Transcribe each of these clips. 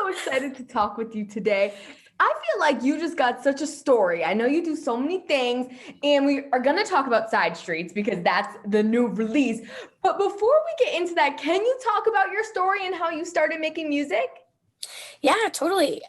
so excited to talk with you today. I feel like you just got such a story. I know you do so many things, and we are going to talk about Side Streets because that's the new release. But before we get into that, can you talk about your story and how you started making music? Yeah, totally.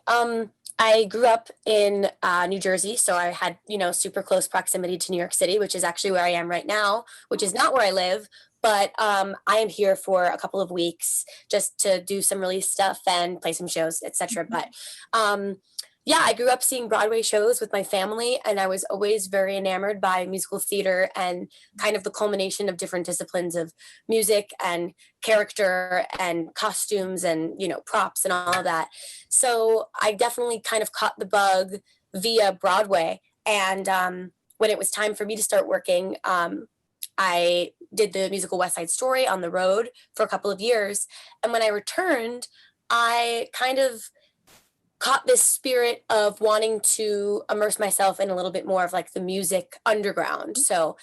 I grew up in New Jersey, so I had, super close proximity to New York City, which is actually where I am right now, which is not where I live. But I am here for a couple of weeks just to do some release stuff and play some shows, etc. But um, yeah, I grew up seeing Broadway shows with my family, and I was always very enamored by musical theater and kind of the culmination of different disciplines of music and character and costumes and props and all of that. So I definitely kind of caught the bug via Broadway. And when it was time for me to start working, I did the musical West Side Story on the road for a couple of years. And when I returned, I kind of caught this spirit of wanting to immerse myself in a little bit more of like the music underground. So,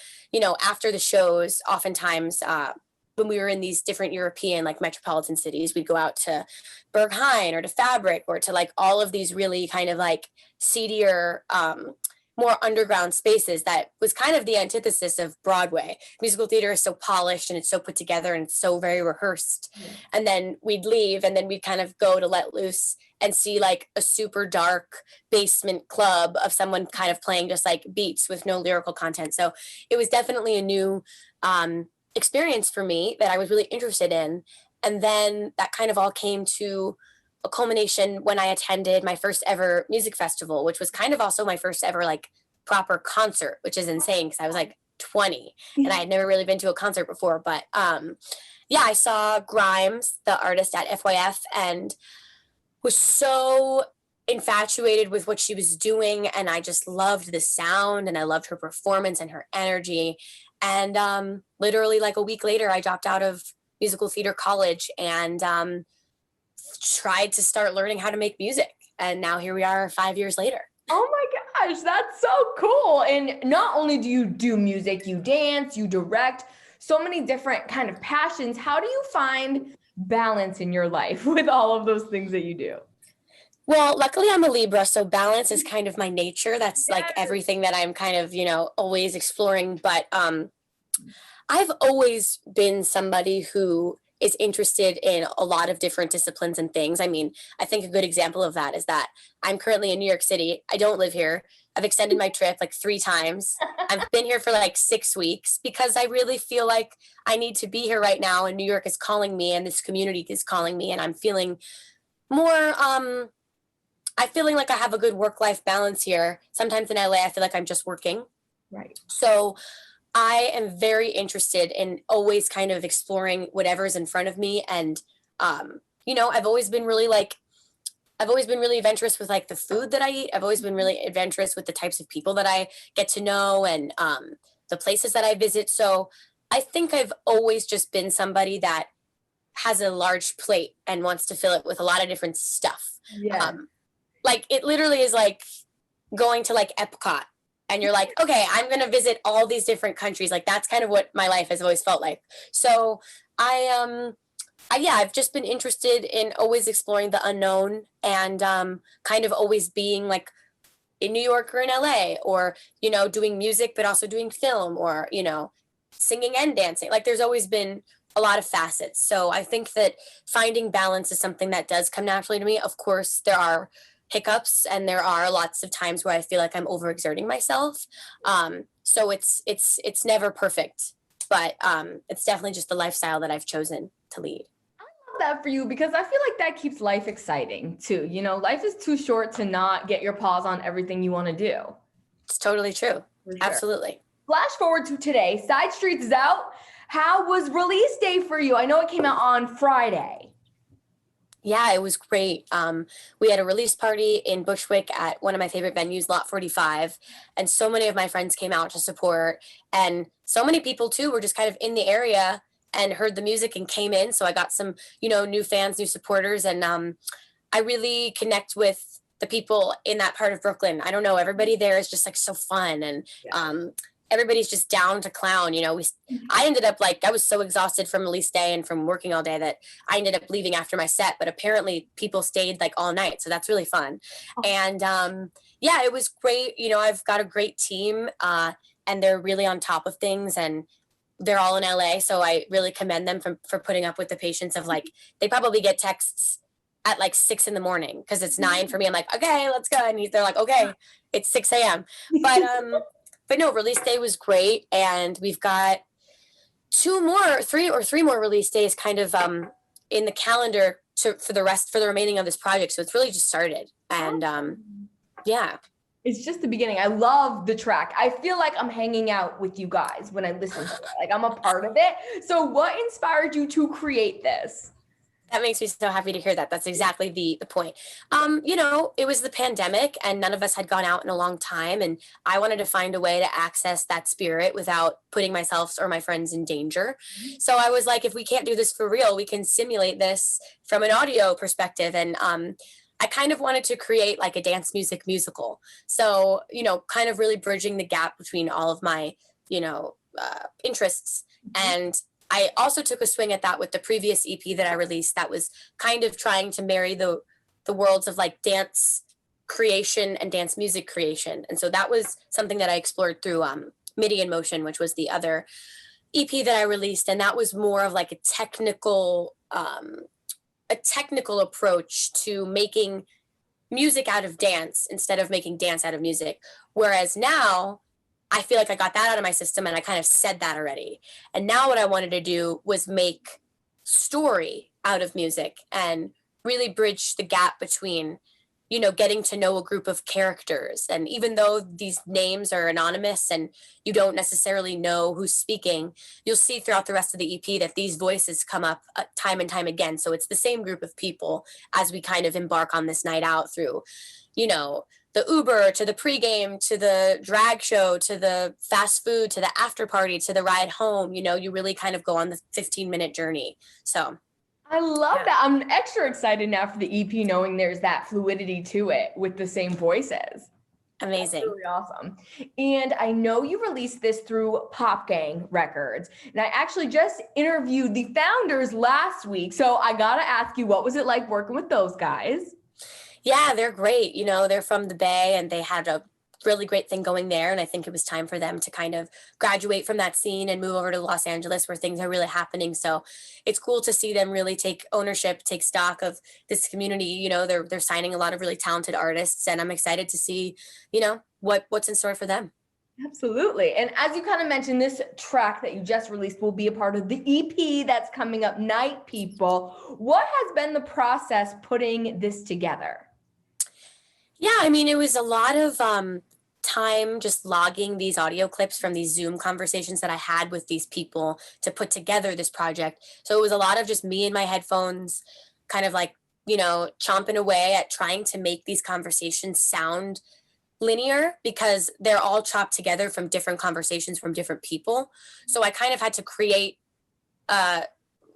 after the shows, oftentimes when we were in these different European like metropolitan cities, we'd go out to Berghain or to Fabric or to like all of these really kind of like seedier, more underground spaces that was kind of the antithesis of Broadway. Musical theater is so polished and it's so put together and it's so very rehearsed. Yeah. And then we'd leave and then we'd kind of go to let loose and see like a super dark basement club of someone kind of playing just like beats with no lyrical content. So it was definitely a new experience for me that I was really interested in. And then that kind of all came to a culmination when I attended my first ever music festival, which was kind of also my first ever like proper concert, which is insane because I was like 20 and I had never really been to a concert before. But yeah, I saw Grimes, the artist at FYF, and was so infatuated with what she was doing. And I just loved the sound and I loved her performance and her energy. And literally like a week later, I dropped out of musical theater college and tried to start learning how to make music. And now here we are 5 years later. Oh my gosh, that's so cool. And not only do you do music, you dance, you direct, so many different kind of passions. How do you find balance in your life with all of those things that you do? Well, luckily I'm a Libra, so balance is kind of my nature. That's like everything that I'm kind of, always exploring. But I've always been somebody who is interested in a lot of different disciplines and things. I mean, I think a good example of that is that I'm currently in New York City. I don't live here. I've extended my trip like 3 times. I've been here for like 6 weeks because I really feel like I need to be here right now. And New York is calling me and this community is calling me. And I'm feeling more, I'm feeling like I have a good work-life balance here. Sometimes in LA, I feel like I'm just working. Right. So I am very interested in always kind of exploring whatever's in front of me. And, I've always been really adventurous with like the food that I eat. I've always been really adventurous with the types of people that I get to know and the places that I visit. So I think I've always just been somebody that has a large plate and wants to fill it with a lot of different stuff. Yeah. Like it literally is like going to like Epcot. And you're like, okay, I'm going to visit all these different countries. Like that's kind of what my life has always felt like. So I've just been interested in always exploring the unknown and kind of always being like in New York or in LA or, doing music, but also doing film or, singing and dancing. Like there's always been a lot of facets. So I think that finding balance is something that does come naturally to me. Of course, there are hiccups and there are lots of times where I feel like I'm overexerting myself. So it's never perfect, but it's definitely just the lifestyle that I've chosen to lead. I love that for you because I feel like that keeps life exciting too. Life is too short to not get your paws on everything you want to do. It's totally true. Sure. Absolutely. Flash forward to today. Side Streets is out. How was release day for you? I know it came out on Friday. Yeah, it was great. We had a release party in Bushwick at one of my favorite venues, Lot 45. And so many of my friends came out to support. And so many people, too, were just kind of in the area and heard the music and came in. So I got some, new fans, new supporters. And I really connect with the people in that part of Brooklyn. I don't know. Everybody there is just like so fun. And everybody's just down to clown. I ended up like, I was so exhausted from release day and from working all day that I ended up leaving after my set, but apparently people stayed like all night. So that's really fun. And yeah, it was great. I've got a great team and they're really on top of things, and they're all in LA. So I really commend them for putting up with the patience of like, they probably get texts at like 6 a.m. because it's 9 for me. I'm like, okay, let's go. And they're like, okay, it's 6 a.m. But no, release day was great. And we've got three more release days kind of in the calendar for the remaining of this project. So it's really just started. And yeah. It's just the beginning. I love the track. I feel like I'm hanging out with you guys when I listen to it. Like I'm a part of it. So what inspired you to create this? That makes me so happy to hear that. That's exactly the point. It was the pandemic and none of us had gone out in a long time. And I wanted to find a way to access that spirit without putting myself or my friends in danger. So I was like, if we can't do this for real, we can simulate this from an audio perspective. And I kind of wanted to create like a dance music musical. So, kind of really bridging the gap between all of my, interests. And I also took a swing at that with the previous EP that I released that was kind of trying to marry the worlds of like dance creation and dance music creation. And so that was something that I explored through MIDI in Motion, which was the other EP that I released. And that was more of like a technical approach to making music out of dance instead of making dance out of music. Whereas now I feel like I got that out of my system and I kind of said that already. And now what I wanted to do was make story out of music and really bridge the gap between, getting to know a group of characters. And even though these names are anonymous and you don't necessarily know who's speaking, you'll see throughout the rest of the EP that these voices come up time and time again. So it's the same group of people as we kind of embark on this night out through, the Uber to the pregame, to the drag show, to the fast food, to the after party, to the ride home. You really kind of go on the 15-minute journey. So I love that. I'm extra excited now for the EP, knowing there's that fluidity to it with the same voices. Amazing. That's really awesome. And I know you released this through Pop Gang Records. And I actually just interviewed the founders last week. So I got to ask you, what was it like working with those guys? Yeah, they're great. They're from the Bay and they had a really great thing going there. And I think it was time for them to kind of graduate from that scene and move over to Los Angeles where things are really happening. So it's cool to see them really take ownership, take stock of this community. They're signing a lot of really talented artists and I'm excited to see, what's in store for them. Absolutely. And as you kind of mentioned, this track that you just released will be a part of the EP that's coming up, Night People. What has been the process putting this together? Yeah, it was a lot of time just logging these audio clips from these Zoom conversations that I had with these people to put together this project. So it was a lot of just me and my headphones kind of like, chomping away at trying to make these conversations sound linear because they're all chopped together from different conversations from different people. So I kind of had to create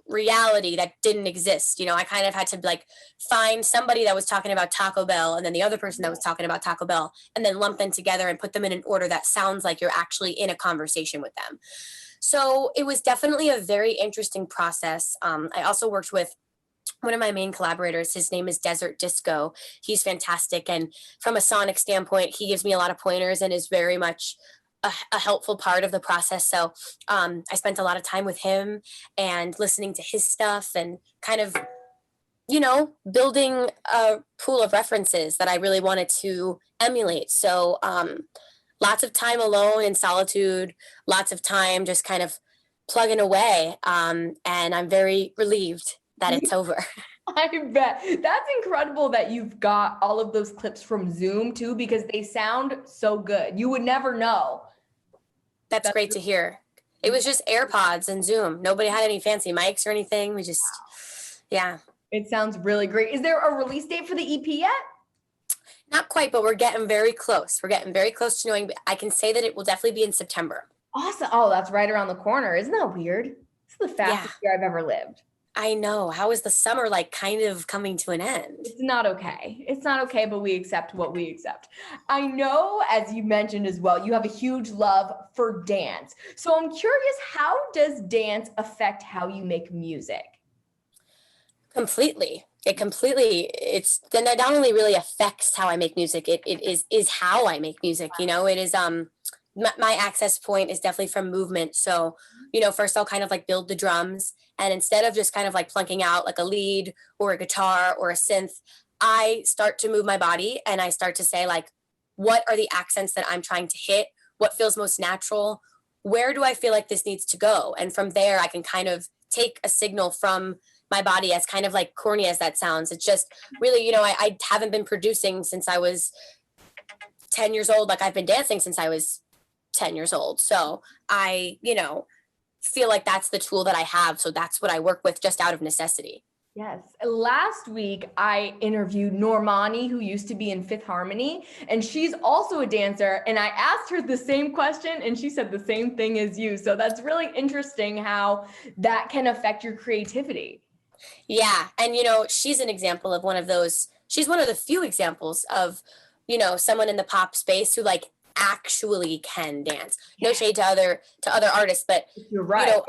reality that didn't exist. I kind of had to like find somebody that was talking about Taco Bell and then the other person that was talking about Taco Bell and then lump them together and put them in an order that sounds like you're actually in a conversation with them. So it was definitely a very interesting process. I also worked with one of my main collaborators. His name is Desert Disco. He's fantastic. And from a sonic standpoint, he gives me a lot of pointers and is very much a helpful part of the process. So I spent a lot of time with him and listening to his stuff and kind of, building a pool of references that I really wanted to emulate. So lots of time alone in solitude, lots of time just kind of plugging away. And I'm very relieved that it's over. I bet. That's incredible that you've got all of those clips from Zoom too, because they sound so good. You would never know. That's great to hear. It was just AirPods and Zoom. Nobody had any fancy mics or anything. We just, yeah. It sounds really great. Is there a release date for the EP yet? Not quite, but we're getting very close. We're getting very close to knowing. I can say that it will definitely be in September. Awesome. Oh, that's right around the corner. Isn't that weird? It's the fastest year I've ever lived. I know. How is the summer like kind of coming to an end? It's not okay. It's not okay, but we accept what we accept. I know, as you mentioned as well, you have a huge love for dance. So I'm curious, how does dance affect how you make music? Completely. It's then that not only really affects how I make music, it is how I make music. It is my access point is definitely from movement. So, first I'll kind of like build the drums, and instead of just kind of like plunking out like a lead or a guitar or a synth, I start to move my body and I start to say like, what are the accents that I'm trying to hit? What feels most natural? Where do I feel like this needs to go? And from there I can kind of take a signal from my body, as kind of like corny as that sounds. It's just really, I haven't been producing since I was 10 years old. Like I've been dancing since I was 10 years old. So I, feel like that's the tool that I have. So that's what I work with just out of necessity. Yes. Last week, I interviewed Nomani, who used to be in Fifth Harmony, and she's also a dancer. And I asked her the same question, and she said the same thing as you. So that's really interesting how that can affect your creativity. Yeah. And, she's an example of she's one of the few examples of, someone in the pop space who like actually can dance. No shade to other artists, but, You're right.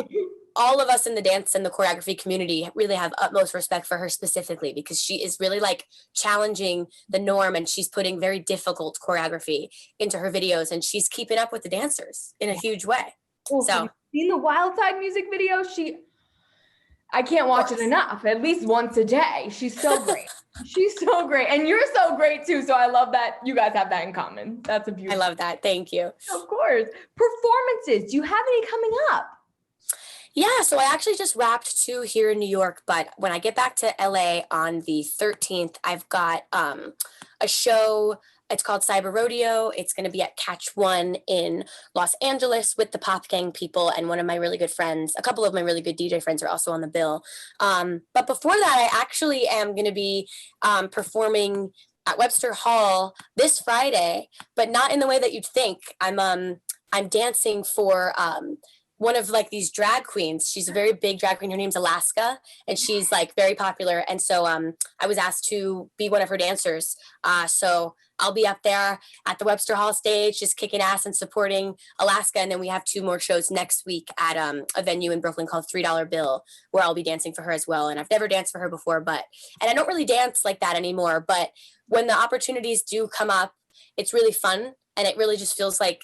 all of us in the dance and the choreography community really have utmost respect for her specifically because she is really like challenging the norm, and she's putting very difficult choreography into her videos, and she's keeping up with the dancers in a huge way. Oh, have So, you seen the Wild Side music video? I can't watch it enough, at least once a day. She's so great. She's so great. And you're so great too. So I love that you guys have that in common. That's a I beautiful. love that. Thank you. Of course. Performances. Do you have any coming up? Yeah, so I actually just wrapped two here in New York, but when I get back to LA on the 13th, I've got a show. It's called Cyber Rodeo. It's going to be at Catch One in Los Angeles with the Pop Gang people, and one of my really good friends, a couple of my really good DJ friends are also on the bill. But before that, I actually am going to be performing at Webster Hall this Friday, but not in the way that you'd think. I'm dancing for one of like these drag queens. She's a very big drag queen. Her name's Alaska, and she's like very popular. And so I was asked to be one of her dancers. So I'll be up there at the Webster Hall stage, just kicking ass and supporting Alaska. And then we have two more shows next week at a venue in Brooklyn called $3 Bill, where I'll be dancing for her as well. And I've never danced for her before, and I don't really dance like that anymore. But when the opportunities do come up, it's really fun. And it really just feels like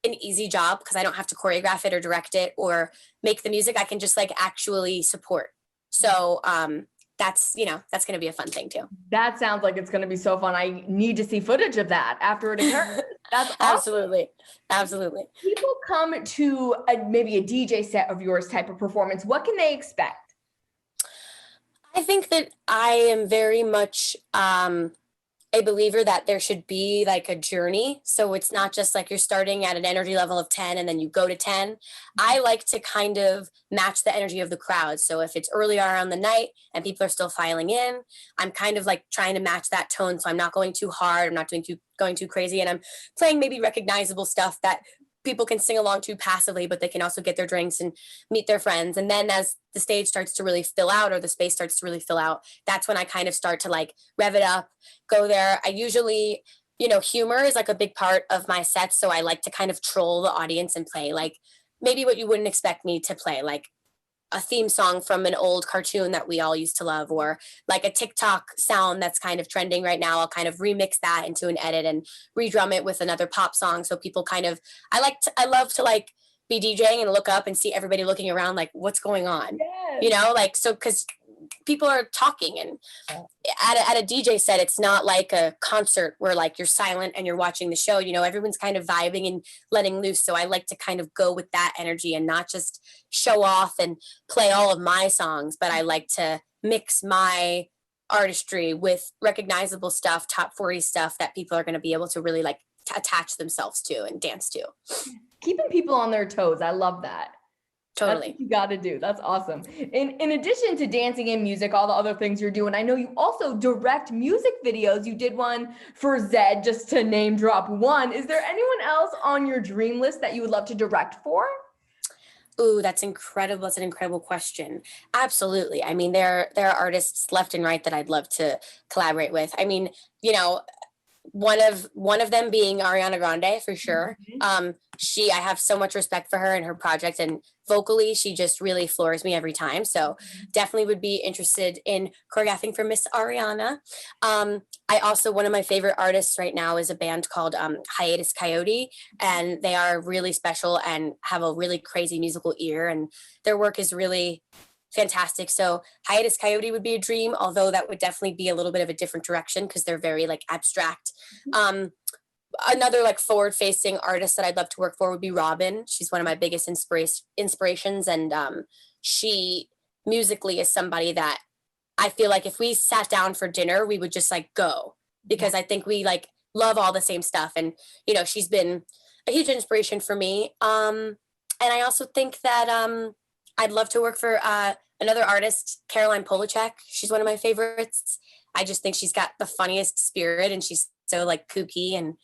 an easy job because I don't have to choreograph it or direct it or make the music. I can just like actually support. So that's going to be a fun thing too. That sounds like it's going to be so fun. I need to see footage of that after it occurs. That's awesome. Absolutely. People come to maybe a DJ set of yours type of performance. What can they expect? I think that I am very much a believer that there should be like a journey. So it's not just like you're starting at an energy level of 10 and then you go to 10. I like to kind of match the energy of the crowd. So if it's earlier on the night and people are still filing in, I'm kind of like trying to match that tone. So I'm not going too hard. I'm not going too crazy. And I'm playing maybe recognizable stuff that people can sing along to passively, but they can also get their drinks and meet their friends. And then as the stage starts to really fill out, or the space starts to really fill out, that's when I kind of start to like rev it up, go there. I usually, humor is like a big part of my sets. So I like to kind of troll the audience and play like maybe what you wouldn't expect me to play, like a theme song from an old cartoon that we all used to love, or like a TikTok sound that's kind of trending right now. I'll kind of remix that into an edit and redrum it with another pop song. So people kind of, I love to like be DJing and look up and see everybody looking around like what's going on, Yes. so because people are talking, and at a DJ set, it's not like a concert where like you're silent and you're watching the show. Everyone's kind of vibing and letting loose. So I like to kind of go with that energy and not just show off and play all of my songs, but I like to mix my artistry with recognizable stuff, top 40 stuff that people are going to be able to really like attach themselves to and dance to. Keeping people on their toes. I love that. Totally. That's what you got to do. That's awesome. In addition to dancing and music, all the other things you're doing, I know you also direct music videos. You did one for Zed, just to name drop one. Is there anyone else on your dream list that you would love to direct for? Ooh, that's incredible. That's an incredible question. Absolutely. I mean, there are artists left and right that I'd love to collaborate with. I mean, you know, one of them being Ariana Grande for sure. Mhm. I have so much respect for her and her project, and vocally she just really floors me every time. So definitely would be interested in choreographing for Miss Ariana. I also, one of my favorite artists right now is a band called Hiatus Coyote, and they are really special and have a really crazy musical ear, and their work is really fantastic. So Hiatus Coyote would be a dream, although that would definitely be a little bit of a different direction because they're very like abstract. Um, Another like forward facing artist that I'd love to work for would be Robin. She's one of my biggest inspirations, and she musically is somebody that I feel like if we sat down for dinner, we would just like go, because I think we like love all the same stuff. And, she's been a huge inspiration for me. And I also think that I'd love to work for another artist, Caroline Polachek. She's one of my favorites. I just think she's got the funniest spirit, and she's so like kooky and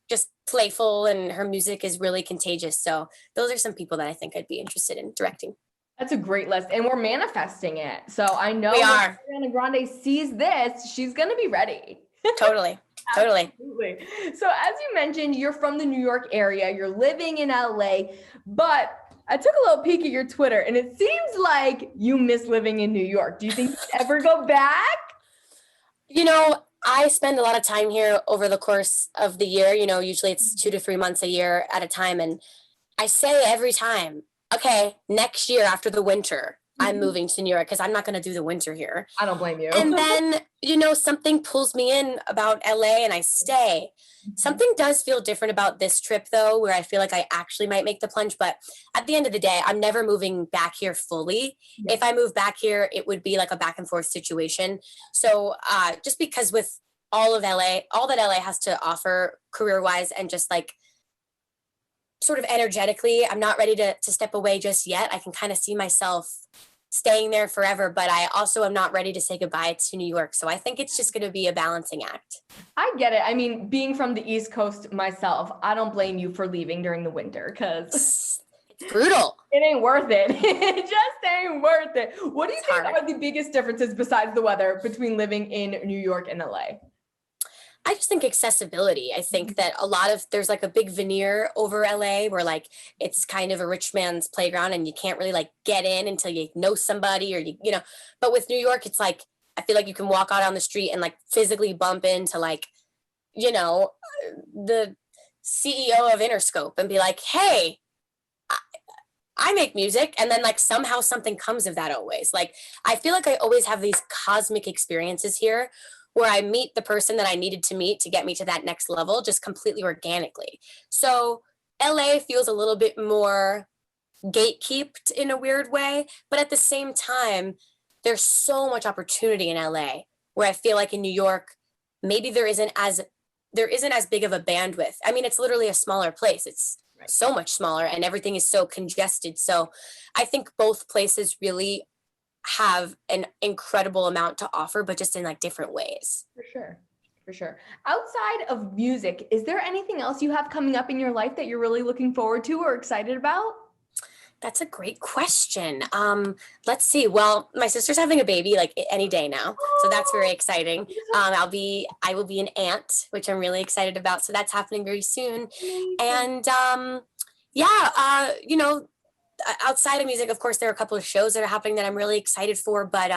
just playful, and her music is really contagious. So those are some people that I think I'd be interested in directing. That's a great list, and we're manifesting it. So I know We when are. Ariana Grande sees this, she's gonna be ready. Totally. Totally. Absolutely. So as you mentioned, you're from the New York area, you're living in LA, but I took a little peek at your Twitter and it seems like you miss living in New York. Do you think you'd ever go back? I spend a lot of time here over the course of the year. Usually it's 2 to 3 months a year at a time. And I say every time, okay, next year after the winter, I'm moving to New York because I'm not going to do the winter here. I don't blame you. And then, something pulls me in about LA and I stay. Something does feel different about this trip, though, where I feel like I actually might make the plunge. But at the end of the day, I'm never moving back here fully. Yeah. If I move back here, it would be like a back and forth situation. So just because with all of LA, all that LA has to offer career wise and just like sort of energetically, I'm not ready to step away just yet. I can kind of see myself staying there forever, but I also am not ready to say goodbye to New York. So I think it's just going to be a balancing act. I get it. I mean, being from the East Coast myself, I don't blame you for leaving during the winter because It's brutal. it ain't worth it. It just ain't worth it. What do you It's think hard. are the biggest differences besides the weather between living in New York and LA? I just think accessibility. I think that there's like a big veneer over LA where like it's kind of a rich man's playground and you can't really like get in until you know somebody or but with New York, it's like, I feel like you can walk out on the street and like physically bump into like, the CEO of Interscope and be like, hey, I make music. And then like somehow something comes of that always. Like, I feel like I always have these cosmic experiences here where I meet the person that I needed to meet to get me to that next level just completely organically. So LA feels a little bit more gatekept in a weird way, but at the same time, there's so much opportunity in LA where I feel like in New York, maybe there isn't as big of a bandwidth. I mean, it's literally a smaller place. It's so much smaller and everything is so congested. So I think both places really have an incredible amount to offer, but just in like different ways. For sure. For sure. Outside of music, is there anything else you have coming up in your life that you're really looking forward to or excited about? That's a great question. Let's see. Well, my sister's having a baby like any day now, so that's very exciting. I will be an aunt, which I'm really excited about. So that's happening very soon. And yeah, outside of music, of course, there are a couple of shows that are happening that I'm really excited for. But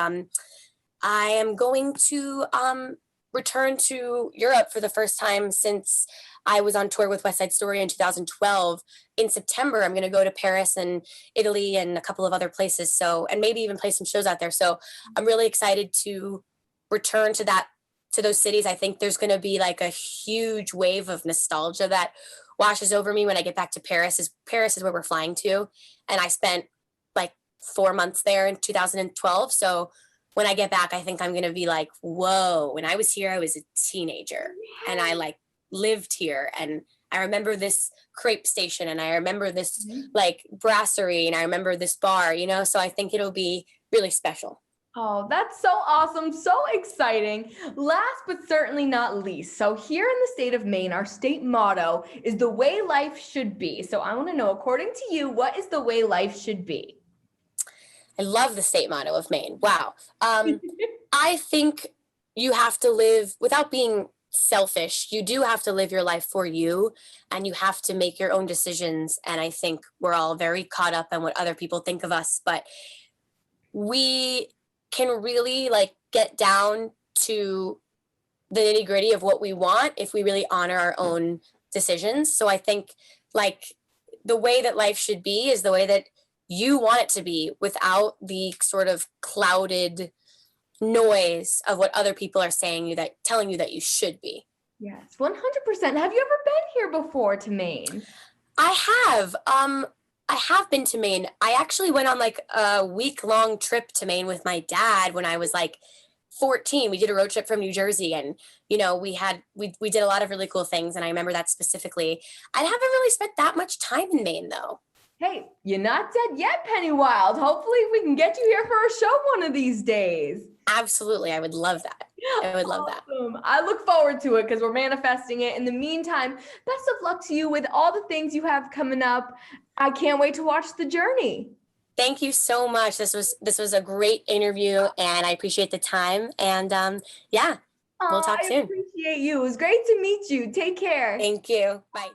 I am going to return to Europe for the first time since I was on tour with West Side Story in 2012. In September, I'm going to go to Paris and Italy and a couple of other places. So, and maybe even play some shows out there. So I'm really excited to return to those cities. I think there's going to be like a huge wave of nostalgia that washes over me when I get back to Paris. Paris is where we're flying to. And I spent like 4 months there in 2012. So when I get back, I think I'm going to be like, whoa, when I was here, I was a teenager and I like lived here. And I remember this crepe station and I remember this like brasserie and I remember this bar, so I think it'll be really special. Oh, that's so awesome. So exciting. Last but certainly not least. So, here in the state of Maine, our state motto is the way life should be. So, I want to know, according to you, what is the way life should be? I love the state motto of Maine. Wow. I think you have to live without being selfish. You do have to live your life for you and you have to make your own decisions. And I think we're all very caught up in what other people think of us, but we can really like get down to the nitty gritty of what we want if we really honor our own decisions. So I think like the way that life should be is the way that you want it to be without the sort of clouded noise of what other people are saying you that telling you that you should be. Yes, 100%. Have you ever been here before to Maine? I have been to Maine. I actually went on like a week-long trip to Maine with my dad when I was like 14. We did a road trip from New Jersey and we did a lot of really cool things and I remember that specifically. I haven't really spent that much time in Maine though. Hey, you're not dead yet, Pennywild. Hopefully, we can get you here for a show one of these days. Absolutely. I would love that. I would love that. Awesome. I look forward to it because we're manifesting it. In the meantime, best of luck to you with all the things you have coming up. I can't wait to watch the journey. Thank you so much. This was a great interview and I appreciate the time and yeah, we'll talk I soon. appreciate you. It was great to meet you. Take care. Thank you. Bye.